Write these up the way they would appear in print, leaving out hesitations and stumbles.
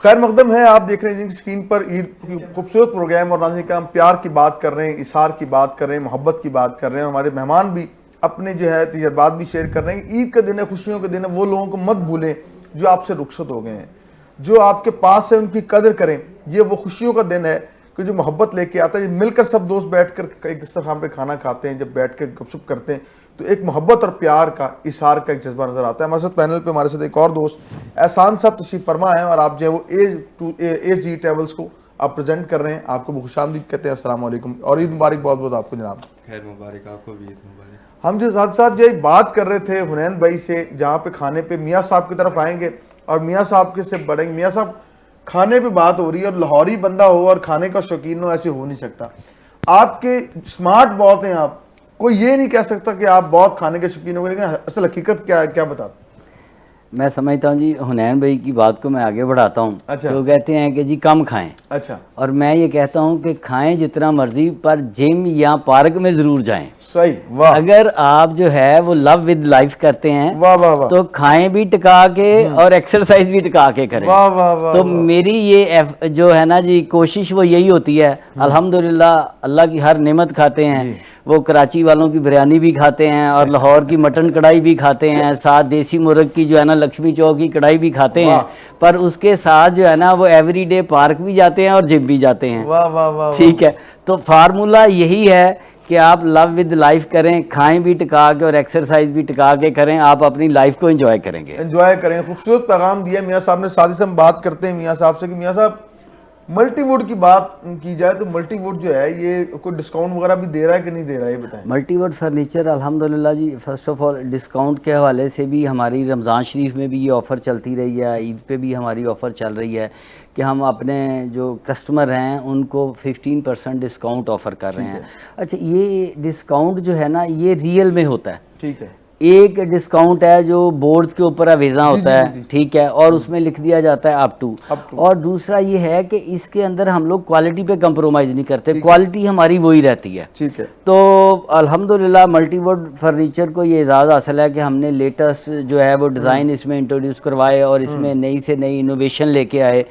खैर मकदम है, आप देख रहे हैं स्क्रीन पर ईद की खूबसूरत प्रोग्राम और नाज़रीन का हम प्यार की बात कर रहे हैं, इशार की बात कर रहे हैं, मोहब्बत की बात कर रहे हैं। हमारे मेहमान भी अपने जो है तजर्बात भी शेयर कर रहे हैं। ईद का दिन है, खुशियों का दिन है, वो लोगों को मत भूलें जो आपसे रुखसत हो गए हैं, जो आपके पास है उनकी कदर करें। ये वो खुशियों का दिन है कि जो मोहब्बत लेके आता है। मिलकर सब दोस्त बैठकर एक दस्तरखान पे खाना खाते हैं, जब बैठ के गपशप करते हैं तो एक मोहब्बत और प्यार का, इशार का एक जज्बा नजर आता है। हमारे साथ पैनल पे हमारे साथ एक और दोस्त एहसान साहब तशरीफ फरमा है और आप जो है वो एज जी ट्रेवल्स को आप प्रेजेंट कर रहे हैं। आपको वो खुशामदीद कहते हैं, अस्सलाम वालेकुम और ईद मुबारक बहुत बहुत आपको जनाब। खैर मुबारक, आपको भी ईद मुबारक। हम जो साथ साथ जो बात कर रहे थे हुनैन भाई से, जहाँ पे खाने पे मियाँ साहब की तरफ आएंगे और मियाँ साहब के से बढ़ेंगे। मियाँ साहब खाने पे बात हो रही है और लाहौरी बंदा हो और खाने का शौकीन हो, ऐसे हो नहीं सकता। आपके स्मार्ट बहुत हैं आप, कोई ये नहीं कह सकता कि आप बहुत खाने के शौकीन हो, लेकिन असल हकीकत क्या है, क्या बताते? मैं समझता हूँ जी, हुनैन भाई की बात को मैं आगे बढ़ाता हूँ। अच्छा। तो कहते हैं कि जी कम खाएं। अच्छा। और मैं ये कहता हूँ कि खाएं जितना मर्जी, पर जिम या पार्क में ज़रूर जाएं। सही, वाह। अगर आप जो है वो लव विद लाइफ करते हैं, वाह वाह वाह, तो खाएं भी टिका के और एक्सरसाइज भी टिका के करें। वाह वाह वाह। तो मेरी ये जो है ना जी कोशिश वो यही होती है। अल्हम्दुलिल्लाह अल्लाह की हर नेमत खाते हैं। वो कराची वालों की बिरयानी भी खाते हैं और लाहौर की मटन कढ़ाई भी खाते हैं, साथ देसी मुर्ग की जो है ना लक्ष्मी चौक की कढ़ाई भी खाते हैं। पर उसके साथ जो है ना वो एवरीडे पार्क भी जाते हैं और जिम भी जाते हैं। वाह वाह वाह। ठीक है, तो फार्मूला यही है कि आप लव विद लाइफ करें, खाएं भी टिका के और एक्सरसाइज भी टिका के करें, आप अपनी लाइफ को एंजॉय करेंगे। एंजॉय करें। खूबसूरत पैगाम दिया मियाँ साहब ने। साथ ही हम बात करते हैं मियाँ साहब से कि मियाँ साहब मल्टीवुड की बात की जाए तो मल्टीवुड जो है ये कोई डिस्काउंट वगैरह भी दे रहा है कि नहीं दे रहा है, ये बताएं। मल्टीवुड फर्नीचर अल्हम्दुलिल्लाह जी, फर्स्ट ऑफ ऑल डिस्काउंट के हवाले से भी हमारी रमज़ान शरीफ में भी ये ऑफ़र चलती रही है, ईद पे भी हमारी ऑफ़र चल रही है कि हम अपने जो कस्टमर हैं उनको 15% डिस्काउंट ऑफ़र कर रहे हैं। अच्छा, ये डिस्काउंट जो है ना ये रियल में होता है। ठीक है। एक डिस्काउंट है जो बोर्ड्स के ऊपर अवेजा होता है, ठीक है, और उसमें लिख दिया जाता है अप टू। और दूसरा ये है कि इसके अंदर हम लोग क्वालिटी पे कंप्रोमाइज़ नहीं करते, क्वालिटी हमारी वही रहती है। ठीक है। तो अल्हम्दुलिल्लाह मल्टीवुड फर्नीचर को ये एजाज़ हासिल है कि हमने लेटेस्ट जो है वो डिज़ाइन इसमें इंट्रोड्यूस करवाए और इसमें नई से नई इनोवेशन लेके आए।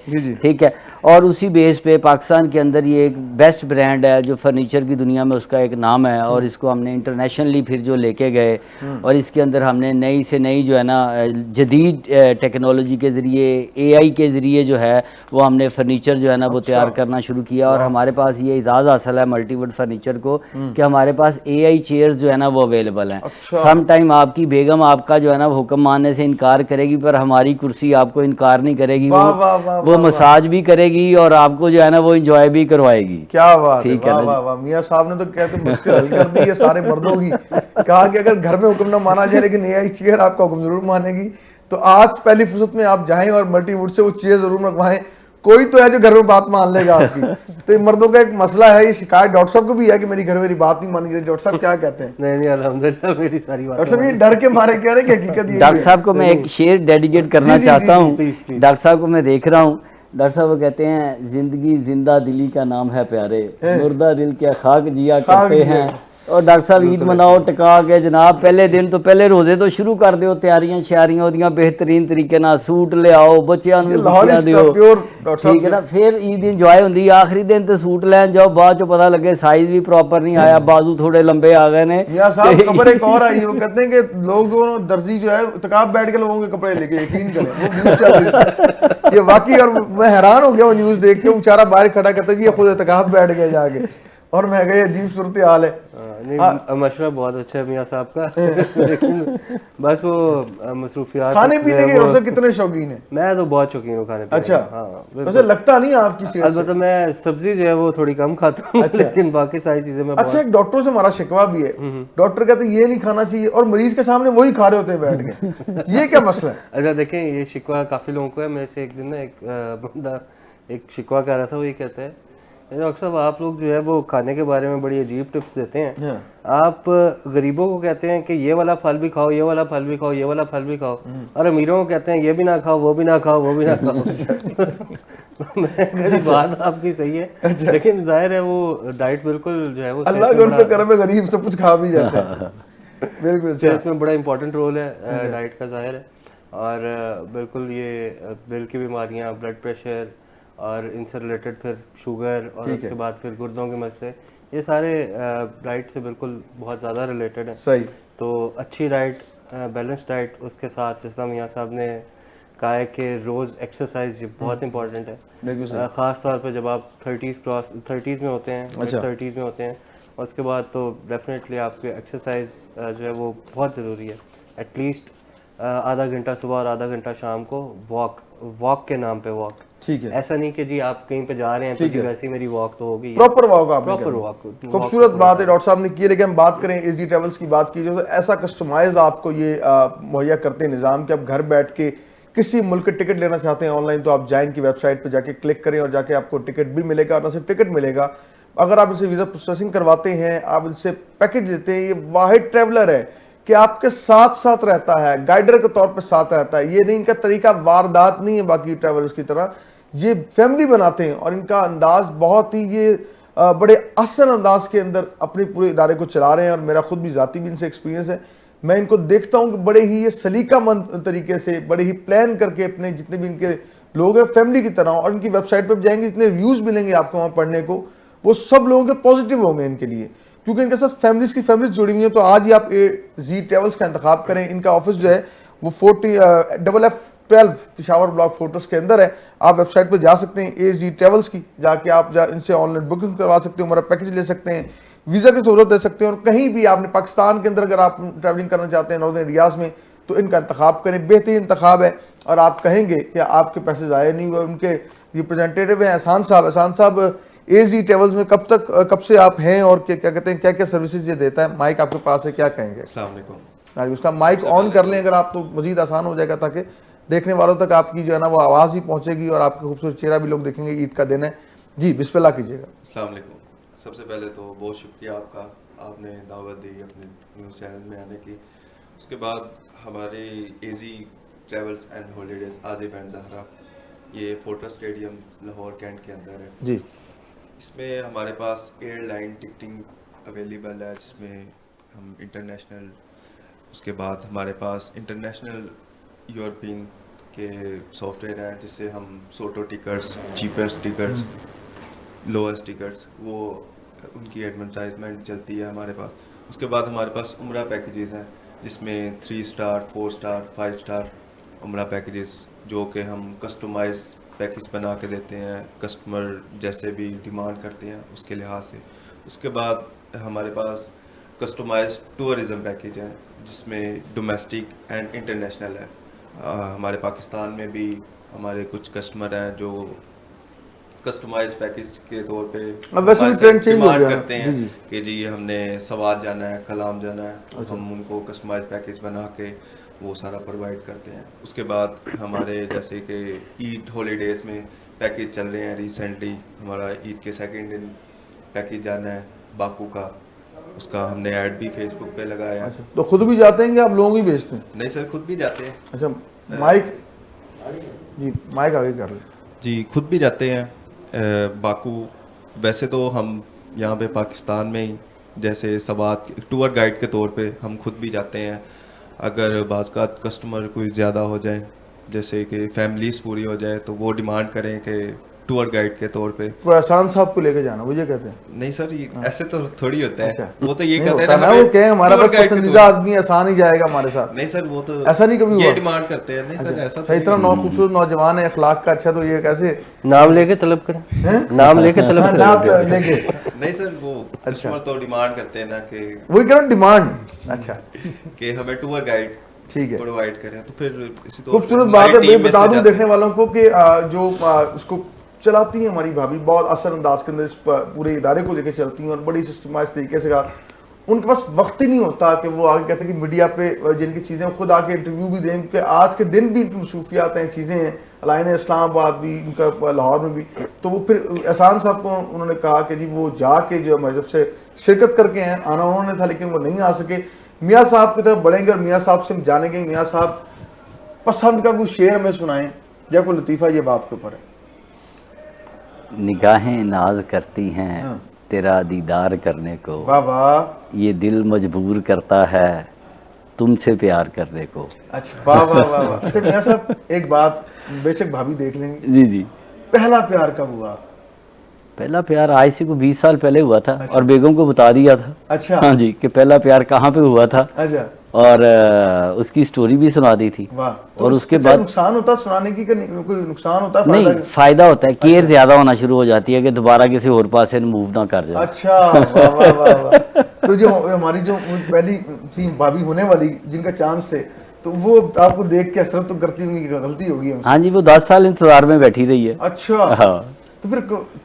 ठीक है, और उसी बेस पे पाकिस्तान के अंदर ये एक बेस्ट ब्रांड है जो फर्नीचर की दुनिया में उसका एक नाम है, और इसको हमने इंटरनेशनली फिर जो लेके गए और इसके अंदर हमने नई से नई जो है ना जदीद टेक्नोलॉजी के ज़रिए, AI के ज़रिए जो है वो हमने फर्नीचर जो है ना वो तैयार करना शुरू किया। और हमारे पास ये एजाज़ हासिल है मल्टीवुड फर्नीचर को कि हमारे पास AI चेयर्स जो है ना वो अवेलेबल हैं। सम टाइम आपकी बेगम आपका जो है ना हुक्म मानने से इनकार करेगी, पर हमारी कुर्सी आपको इनकार नहीं करेगी। वो मसाज भी करेगी और आपको जो है ना वो इंजॉय भी करवाएगी। क्या बात है, ठीक है वाह। मियाँ साहब ने तो कहते मुश्किल हल कर दी है सारे मर्दों की। कहा कि अगर घर में हुक्म ना माना जाए लेकिन AI चेयर आपका हुक्म जरूर मानेगी। तो आज पहली फुर्सत में आप जाएं और मल्टीवुड से वो चेयर जरूर मंगवाएं। कोई तो है जो घर में बात मान लेगा आपकी। तो ये मर्दों का एक मसला है, ये शिकायत डॉक्टर साहब को भी है कि मेरी घर में मेरी बात नहीं मानी जाती। डॉक्टर साहब क्या कहते हैं? नहीं अल्हम्दुलिल्लाह मेरी सारी बात। डॉक्टर साहब ये डर के मारे कह रहे हैं कि हकीकत ये डॉक्टर साहब को मैं एक शेर डेडिकेट करना चाहता हूँ। डॉक्टर साहब को मैं देख रहा हूँ, डॉक्टर साहब वो कहते हैं जिंदगी जिंदा दिली का नाम है प्यारे, मुर्दा दिल क्या खाक जिया करते हैं। और डॉक्टर साहब ईद मनाओ टिका के जनाब, पहले दिन तो पहले रोजे तो शुरू कर दो, तैयारियां श्यारियां ओदियां बेहतरीन तरीके ना, सूट ले आओ बच्चों नूं दिओ, ठीक है ना। फिर ईद इंजॉय होंदी, आखिरी दिन तो सूट लैन जाओ, बाद चो पता लगे साइज भी प्रॉपर नहीं आया, बाजू थोड़े लंबे आ गए ने। मियां साहब खबर एक और आई, वो कहते हैं कि लोग दर्जी जो है तकाब बैठ के लोगों के कपड़े लेके, यकीन करें वो न्यूज़ चल रही ये वाकई। और मैं हैरान हो गया वो न्यूज़ देख के, बेचारा बाहर खड़ा करता जी ये खुद तकाब बैठ गए जाके, और मैं गई अजीब सूरत हाल है। नहीं मशवरा बहुत अच्छा है मियाँ साहब का। लेकिन बस वो मसरूफियात। खाने पीने के और कितने शौकीन है? मैं तो बहुत शौकीन हूँ खाने पीने। अच्छा, हाँ, वैसे लगता नहीं आपकी सेहत से। अलबत्ता मैं सब्जी जो है वो थोड़ी कम खाता हूँ। अच्छा। लेकिन बाकी सारी चीजें मैं अच्छा, एक डॉक्टर से हमारा शिकवा भी है, डॉक्टर कहते हैं ये नहीं खाना चाहिए और मरीज के सामने वही खा रहे होते हैं बैठ के। ये क्या मसला है? अच्छा देखें, ये शिकवा काफी लोगों को है। मेरे से एक दिन ना एक बंदा एक शिकवा कह रहा था, वो ये कहता है डॉक्टर साहब आप लोग जो है वो खाने के बारे में बड़ी अजीब टिप्स देते हैं। आप गरीबों को कहते हैं कि ये वाला फल भी खाओ, ये वाला फल भी खाओ, ये वाला फल भी खाओ, और अमीरों को कहते हैं ये भी ना खाओ, वो भी ना खाओ, वो भी ना खाओ। बात आपकी सही है। अच्छा। लेकिन जाहिर है वो डाइट बिल्कुल जो है वो अल्लाह के उनके घर में गरीब सब कुछ खा भी जाता है। बिल्कुल सेहत में बड़ा इंपॉर्टेंट रोल है डाइट का, जाहिर है। और बिल्कुल ये दिल की बीमारियाँ, ब्लड प्रेशर और इनसे रिलेटेड फिर शुगर और उसके बाद फिर गुर्दों के मसले, ये सारे डाइट से बिल्कुल बहुत ज़्यादा रिलेटेड है। सही। तो अच्छी डाइट, बैलेंस डाइट, उसके साथ जिस तरह मियाँ साहब ने कहा है कि रोज़ एक्सरसाइज ये बहुत इंपॉर्टेंट है, ख़ास तौर पे जब आप 30s में होते हैं, 30s में होते हैं, और उसके बाद तो डेफिनेटली आपके एक्सरसाइज जो है वो बहुत ज़रूरी है। एटलीस्ट आधा घंटा सुबह और आधा घंटा शाम को वॉक के नाम पे वॉक। ठीक है, ऐसा नहीं कि जी आप कहीं पे जा रहे हैं तो जी वैसे ही मेरी वॉक तो होगी, प्रॉपर वॉक आपने प्रॉपर वॉक। खूबसूरत बात है डॉक्टर साहब ने की है। लेकिन हम बात करें एसडी ट्रैवल्स की बात की तो ऐसा कस्टमाइज आपको ये मुहैया करते हैं निज़ाम कि आप घर बैठ के किसी मुल्क के टिकट लेना चाहते हैं ऑनलाइन, तो आप जाएं इनकी वेबसाइट पे जाके क्लिक करें और जाके आपको टिकट भी मिलेगा। और ना सिर्फ टिकट मिलेगा, अगर आप इनसे वीज़ा प्रोसेसिंग करवाते हैं, आप इनसे पैकेज लेते हैं, ये वाहिद ट्रैवलर है कि आपके साथ साथ रहता है, गाइडर के तौर पे साथ रहता है। ये नहीं, इनका तरीका वारदात नहीं है बाकी ट्रैवलर्स की तरह, ये फैमिली बनाते हैं और इनका अंदाज बहुत ही ये बड़े आसान अंदाज के अंदर अपने पूरे इदारे को चला रहे हैं। और मेरा खुद भी ज़ाती भी इनसे एक्सपीरियंस है, मैं इनको देखता हूँ कि बड़े ही ये सलीकामंद तरीके से, बड़े ही प्लान करके अपने जितने भी इनके लोग हैं फैमिली की तरह। और इनकी वेबसाइट पर जाएंगे, जितने रिव्यूज़ मिलेंगे आपको वहाँ पढ़ने को, वो सब लोगों के पॉजिटिव होंगे इनके लिए, क्योंकि इनके साथ फैमिलीज जुड़ी हुई हैं। तो आज ही आप जी ट्रैवल्स का इंतखाब करें। इनका ऑफिस जो है वो 40FF12 पिशावर ब्लॉक फोर्ट्रेस के अंदर है। आप वेबसाइट पर जा सकते हैं ASG ट्रैवल्स की, जाके आप इनसे ऑनलाइन बुकिंग करवा सकते हैं, हमारा पैकेज ले सकते हैं, वीज़ा की सहूलत दे सकते हैं। और कहीं भी आपने पाकिस्तान के अंदर अगर आप ट्रैवलिंग करना चाहते हैं नॉर्दर्न एरियाज़ में, तो इनका इंतखाब करें, बेहतरीन इंतखाब है। और आप कहेंगे कि आपके पैसे ज़ाया नहीं हुए। उनके रिप्रेजेंटेटिव हैं एहसान साहब ASG ट्रैवल्स में कब से आप हैं और क्या कहते हैं, क्या क्या सर्विसेज ये देता है? माइक आपके पास है, क्या कहेंगे? अस्सलाम वालेकुम। उसका माइक ऑन कर लें अगर आप, तो मजीद आसान हो जाएगा, ताकि देखने वालों तक आपकी जो है ना वो आवाज़ ही पहुंचेगी और आपका खूबसूरत चेहरा भी लोग देखेंगे। ईद का दिन है जी, बिस्मिल्लाह कीजिएगा। अस्सलाम वालेकुम। सबसे पहले तो बहुत शुक्रिया आपका, आपने दावत दी अपने न्यूज़ चैनल में आने की। उसके बाद हमारे ASG travels and holidays Azib and Zahra, ये फोर्ट्रेस स्टेडियम लाहौर कैंट के अंदर है जी। इसमें हमारे पास एयरलाइन टिकटिंग अवेलेबल है, जिसमें हम इंटरनेशनल, उसके बाद हमारे पास इंटरनेशनल यूरोपियन के सॉफ्टवेयर हैं, जिससे हम सोटो tickets, cheapest tickets, lowest tickets, वो उनकी एडवर्टाइजमेंट चलती है हमारे पास। उसके बाद हमारे पास उम्रा पैकेजेस हैं, जिसमें 3 स्टार, 4 स्टार, 5 स्टार उम्रा पैकेजेस, जो कि हम कस्टमाइज पैकेज बना के देते हैं, कस्टमर जैसे भी डिमांड करते हैं उसके लिहाज से। उसके बाद हमारे पास कस्टमाइज टूरिज़म पैकेज है, जिसमें डोमेस्टिक एंड इंटरनेशनल है। हमारे पाकिस्तान में भी हमारे कुछ कस्टमर हैं जो कस्टमाइज पैकेज के तौर पे वैसे भी ट्रेंड चेंज हो गया करते हैं कि जी हमने सवाद जाना है, कलाम जाना है, तो हम उनको कस्टमाइज पैकेज बना के वो सारा प्रोवाइड करते हैं। उसके बाद हमारे जैसे कि ईद हॉलीडेज़ में पैकेज चल रहे हैं, रिसेंटली हमारा ईद के सेकंड दिन पैकेज जाना है बाकू का, उसका हमने ऐड भी फेसबुक पे लगाया है। अच्छा, तो खुद भी जाते हैं कि आप लोगों की भेजते हैं? नहीं सर, खुद भी जाते हैं। अच्छा, माइक जी, माइक आगे कर ले जी, खुद भी जाते हैं बाकू। वैसे तो हम यहाँ पे पाकिस्तान में ही जैसे सवात टूर गाइड के तौर पे हम खुद भी जाते हैं। अगर बाज़ कस्टमर कोई ज़्यादा हो जाए, जैसे कि फैमिलीज पूरी हो जाए, तो वो डिमांड करें कि टूर गाइड के तौर पे वो एहसान साहब को लेके जाना, वो ये कहते हैं? नहीं सर, ऐसे तो थोड़ी होता है। अच्छा। वो तो ये नहीं कहते होता हैं ना, वो कहे हमारा बस पसंदीदा आदमी आसान ही जाएगा हमारे साथ। नहीं सर, वो तो ऐसा नहीं कभी ये हुआ? डिमांड करते हैं। नहीं सर, ऐसा इतना खूबसूरत नौजवान है, अखलाक का अच्छा, तो ये कैसे नाम लेके तलब करें? नाम लेके तलब करें? नाम लेके नहीं सर, वो कस्टमर तो डिमांड करते हैं ना कि वही कह रहा हूं, डिमांड। अच्छा, कि हमें टूर गाइड ठीक है, प्रोवाइड करें, तो फिर इसी तो खूबसूरत बात है। मैं बता दूं देखने वालों को कि जो उसको चलाती हैं हमारी भाभी, बहुत आसान अंदाज के अंदर इस पूरे इदारे को लेकर चलती हैं और बड़ी सिस्टमाइज तरीके से। उनके पास वक्त ही नहीं होता कि वो आगे कहते हैं कि मीडिया पे जिनकी चीज़ें खुद आके इंटरव्यू भी दें, क्योंकि आज के दिन भी इनकी मसरूफियात हैं, चीज़ें हैं, अलाइन इस्लामाबाद भी, इनका लाहौर में भी। तो वो फिर एहसान साहब को उन्होंने कहा कि जी वो जाके जो हमारी तरफ से शिरकत करके हैं, आना उन्होंने था लेकिन वो नहीं आ सके। मियाँ साहब की तरफ बढ़ेंगे और मियाँ साहब से हम जानेंगे। मियाँ साहब पसंद का कोई शेर हमें सुनाएं या कोई लतीफ़ा, ये बाप के ऊपर है। निगाहें नाज करती हैं तेरा दीदार करने को, वाह वाह, ये दिल मजबूर करता है तुमसे प्यार करने को। अच्छा, वाह वाह वाह वाह। अच्छा मियां साहब, एक बात बेशक भाभी देख लेंगे, जी जी। पहला प्यार कब हुआ? पहला प्यार आज से को 20 साल पहले हुआ था। और बेगम को बता दिया था। अच्छा। हाँ जी, कि पहला प्यार कहाँ पे हुआ था। अच्छा। और उसकी स्टोरी भी सुना दी थी। वाह। तो और उसके अच्छा, बाद नुकसान होता सुनाने की, कोई नुकसान होता? नहीं, फायदा होता है। केयर ज्यादा होना शुरू हो जाती है कि दोबारा किसी और पास से मूव ना कर जाए। अच्छा, वाह वाह वाह वाह। तो जो हमारी जो पहली थी भाभी होने वाली, जिनका चांस थे, तो वो आपको देख के हसरत तो करती होंगी कि गलती होगी हमसे। हाँ जी, वो 10 साल इंतजार में बैठी रही है। अच्छा। हाँ। तो फिर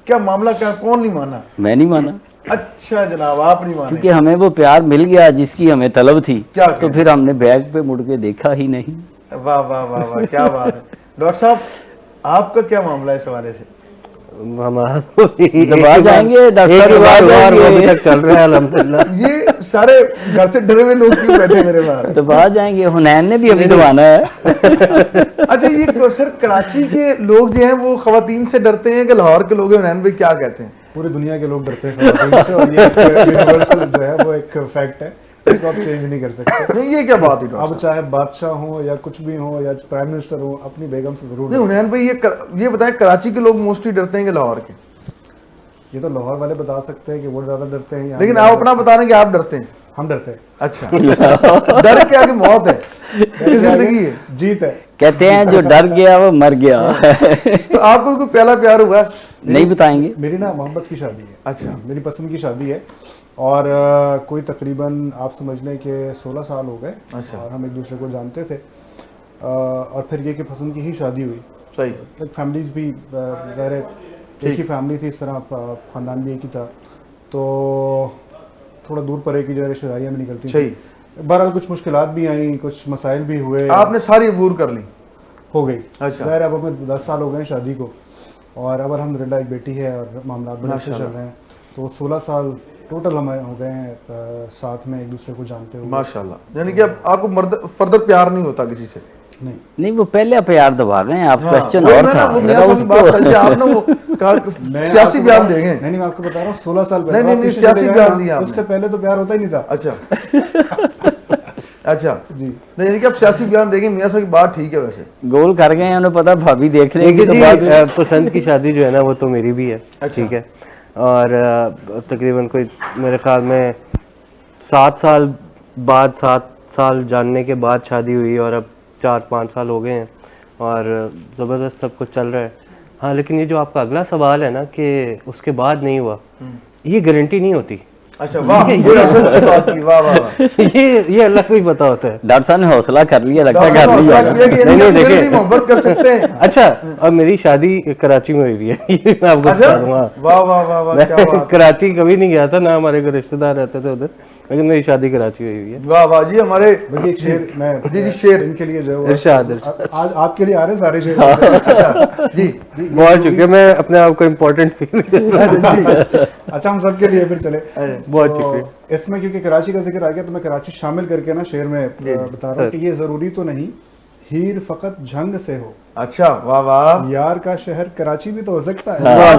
क्या मामला, क्या कौन नहीं माना? मैं नहीं माना। अच्छा जनाब, आप नहीं माने? क्योंकि हमें वो प्यार मिल गया जिसकी हमें तलब थी। क्या तो फिर हमने बैग पे मुड़ के देखा ही नहीं। वाह वाह वाह वाह, क्या बात है। डॉक्टर साहब, आपका क्या मामला है इस हवाले से? हमारा दबा जाएंगे डॉक्टर साहब, दबा जाएंगे। वो अभी तक चल रहा है अल्हम्दुलिल्लाह। ये सारे घर से डरे हुए लोग क्यों बैठे मेरे पास? दबा जाएंगे, हुनैन ने भी अभी दबाना है। अच्छा, ये सर कराची के लोग जो हैं वो खवातीन से डरते हैं कि लाहौर के लोग हैं? हुनैन भाई क्या कहते हैं? पूरी दुनिया के लोग डरते हैं खवातीन से, और ये एक यूनिवर्सल जो है वो एक फैक्ट है, इसको आप चेंज नहीं कर सकते। नहीं, ये क्या बात है डॉक्टर अब चाहे बादशाह हो या कुछ भी हो या प्राइम मिनिस्टर हो, अपनी बेगम से जरूर नहीं, हुनैन भाई ये बताएं, कराची के लोग मोस्टली डरते हैं कि लाहौर के? ये तो लाहौर वाले बता सकते हैं कि वो ज्यादा डरते हैं, लेकिन आप अपना बता रहे हैं कि आप डरते हैं। हम डरते हैं। अच्छा। डर क्या कि मौत है कि जिंदगी है? जीत है। कहते हैं जो डर गया वो मर गया। तो आपको कोई पहला प्यार हुआ? नहीं बताएंगे। मेरी ना मोहब्बत की शादी है। अच्छा। मेरी पसंद की शादी है, और कोई तकरीबन आप समझ लें कि 16 साल हो गए। अच्छा। और हम एक दूसरे को जानते थे, और फिर ये कि पसंद की ही शादी हुई। सही। लाइक फैमिलीज भी ज़ाहिर है एक ही फैमिली थी, इस तरह ख़ानदान भी एक ही था, तो थोड़ा दूर पर एक ही जगह रिश्तेदारियाँ भी निकलती सही। बहरहाल कुछ मुश्किलात भी आई, कुछ मसाइल भी हुए। आपने सारी अबूर कर ली? हो गई। अच्छा। ज़ाहिर अब हमें 10 साल हो गए शादी को, और अब अल्हम्दुलिल्लाह एक बेटी है और मामला बड़े अच्छे चल रहे हैं। तो 16 साल टोटल हमें हो गए हैं साथ में एक दूसरे को जानते हुए। माशाल्लाह। यानी कि अब आपको फर्दर प्यार नहीं होता किसी से? नहीं, वो पहले प्यार दबा गए हैं आप। क्वेश्चन वही और मैं था। ना, वो मियां साहब की बात सही है। आप ना वो सियासी बयान देंगे। नहीं, मैं आपको बता रहा हूँ 16 साल पहले। नहीं, सियासी बयान दिया आपने। उससे पहले तो प्यार होता ही नहीं था। अच्छा। अच्छा जी। नहीं, यानी कि आप सियासी बयान देंगे। मियां साहब की बात ठीक है, वैसे गोल कर गए हैं, उन्हें पता भाभी देख रहे हैं। देखिए जी, पसंद की शादी जो है ना वो तो मेरी भी है। ठीक है। और तकरीबन कोई मेरे ख्याल में 7 साल बाद, 7 साल जानने के बाद शादी हुई, और अब 4-5 साल हो गए हैं, और ज़बरदस्त सब कुछ चल रहा है। हाँ, लेकिन ये जो आपका अगला सवाल है ना कि उसके बाद नहीं हुआ, ये गारंटी नहीं होती। अच्छा, वाह, ये अच्छी बात की। वाह वाह वाह। ये अल्लाह को ही पता होता है। डॉक्टर साहब ने हौसला कर लिया, लगता है डॉक्टर कर हौसला लिया। किया कि नहीं, इनके देखिए। फिर भी मोहब्बत कर सकते हैं। अच्छा, और मेरी शादी कराची में हुई हुई है। ये मैं आपको अच्छा, बता दूंगा। वाह वाह वाह वाह, क्या मैं बात। कराची कभी नहीं गया था, ना हमारे कोई रिश्तेदार रहते थे उधर, लेकिन मेरी शादी कराची हुई हुई है। वाह वाह जी। हमारे बल्कि एक शेर मैं जी शेर इनके लिए जो इरशाद। आज आपके लिए आ रहे हैं सारे शेर। अच्छा जी। बहुत शुक्रिया, मैं अपने आप को इम्पोर्टेंट फील अच्छा, हम सबके लिए फिर चले। बहुत तो शुक्रिया। इसमें क्योंकि कराची का जिक्र आ गया, तो मैं कराची शामिल करके ना शेर में बता रहा हूँ कि ये जरूरी तो नहीं हीर फकत झंग से हो। अच्छा, वाह वाह। यार का शहर कराची भी तो हो सकता है। वाह,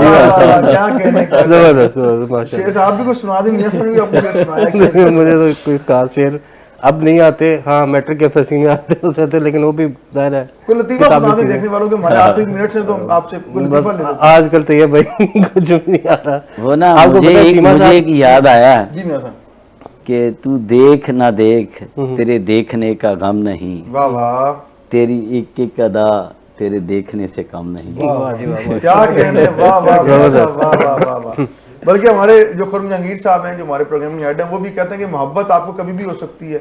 क्या कहने का। जबरदस्त, माशाल्लाह। शेर साहब भी कुछ सुना दें। मियां साहब ने भी आपको शेर सुनाया? मुझे तो कोई खास शेर अब नहीं आते। हाँ, मैट्रिक के फसी में आते होते थे, लेकिन वो भी जाहिर है कोई लतीफा सुना दें देखने वालों के। हमारे आखिरी मिनट से तो आपसे कोई लतीफा ले लो। आजकल तो ये भाई कुछ नहीं आ रहा। वो ना आपको मुझे पता है, सीमा एक साहब- याद आया जी मियां साहब। कि तू देख ना देख, तेरे देखने का गम नहीं, वाह वाह, तेरी एक एक अदा तेरे देखने से कम नहीं। वाह जी वाह। क्या कहने। वाह वाह वाह वाह वाह वाह। बल्कि हमारे जो खुर्म जहांगीर साहब हैं, जो हमारे प्रोग्राम हेड हैं, वो भी कहते हैं कि मोहब्बत आपको कभी भी हो सकती है,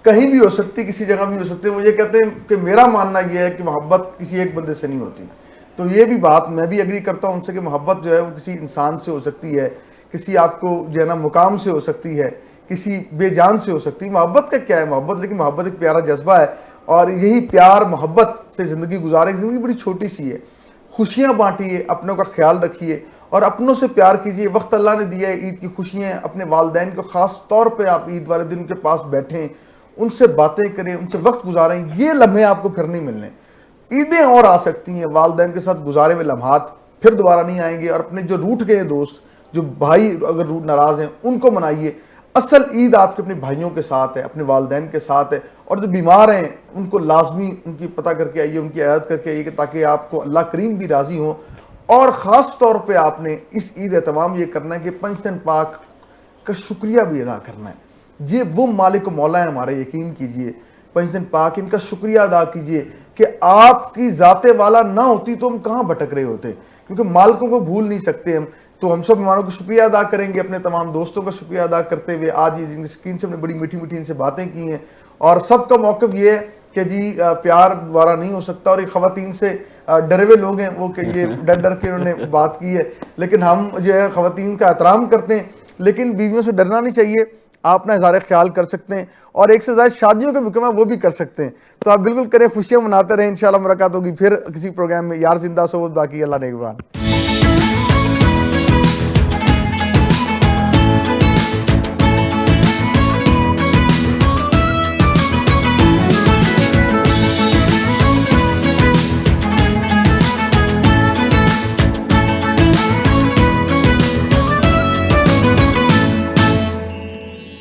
कहीं भी हो सकती है, किसी जगह भी हो सकती है। वो ये कहते हैं कि मेरा मानना ये है कि मोहब्बत किसी एक बंदे से नहीं होती। तो ये भी बात मैं भी एग्री करता हूँ उनसे कि मोहब्बत जो है वो किसी इंसान से हो सकती है, किसी आपको जो है ना मुकाम से हो सकती है, किसी बेजान से हो सकती है। मोहब्बत का क्या है मोहब्बत, लेकिन मोहब्बत एक प्यारा जज्बा है, और यही प्यार मोहब्बत से ज़िंदगी गुजारे। ज़िंदगी बड़ी छोटी सी है, खुशियाँ बांटिए, अपनों का ख्याल रखिए और अपनों से प्यार कीजिए। वक्त अल्लाह ने दिया है ईद की खुशियाँ, अपने वालिदैन को ख़ास तौर पे आप ईद वाले दिन उनके पास बैठें, उनसे बातें करें, उनसे वक्त गुजारें। ये लम्हे आपको फिर नहीं मिलने। ईदें और आ सकती हैं, वालिदैन के साथ गुजारे हुए लम्हात फिर दोबारा नहीं आएंगे। और अपने जो रूठ गए दोस्त, जो भाई अगर रूठ नाराज़ हैं, उनको मनाइए। असल ईद आपके अपने भाइयों के साथ है, अपने वालिदैन के साथ है, और जो बीमार हैं उनको लाजमी उनकी पता करके आइए, उनकी आयात करके आइए, ताकि आपको अल्लाह करीम भी राज़ी हो। और ख़ास तौर पे आपने इस ईद तमाम ये करना है कि पंजतन पाक का शुक्रिया भी अदा करना है। ये वो मालिक मौला है हमारे, यकीन कीजिए, पंजतन पाक इनका शुक्रिया अदा कीजिए कि आपकी ज़ाते वाला ना होती तो हम कहाँ भटक रहे होते, क्योंकि मालिकों को भूल नहीं सकते हम। तो हम सब मेहमानों का शुक्रिया अदा करेंगे, अपने तमाम दोस्तों का शुक्रिया अदा करते हुए आज ये स्क्रीन से हमने बड़ी मीठी मीठी इनसे बातें की हैं, और सबका मौक़िफ़ ये है कि जी प्यार द्वारा नहीं हो सकता, और ये ख़वातीन से डरे हुए लोग हैं वो कि ये डर डर के उन्होंने बात की है, लेकिन हम जो है ख़वातीन का एहतराम करते हैं, लेकिन बीवियों से डरना नहीं चाहिए। आप अपना इज़हार ख्याल कर सकते हैं, और एक से ज़्यादा शादियों के हुक्म है वो भी कर सकते हैं। तो आप बिल्कुल करें, खुशियाँ मनाते रहें। इंशाल्लाह मुलाकात होगी फिर किसी प्रोग्राम में। यार जिंदा सो बाकी अल्लाह नेगहबान।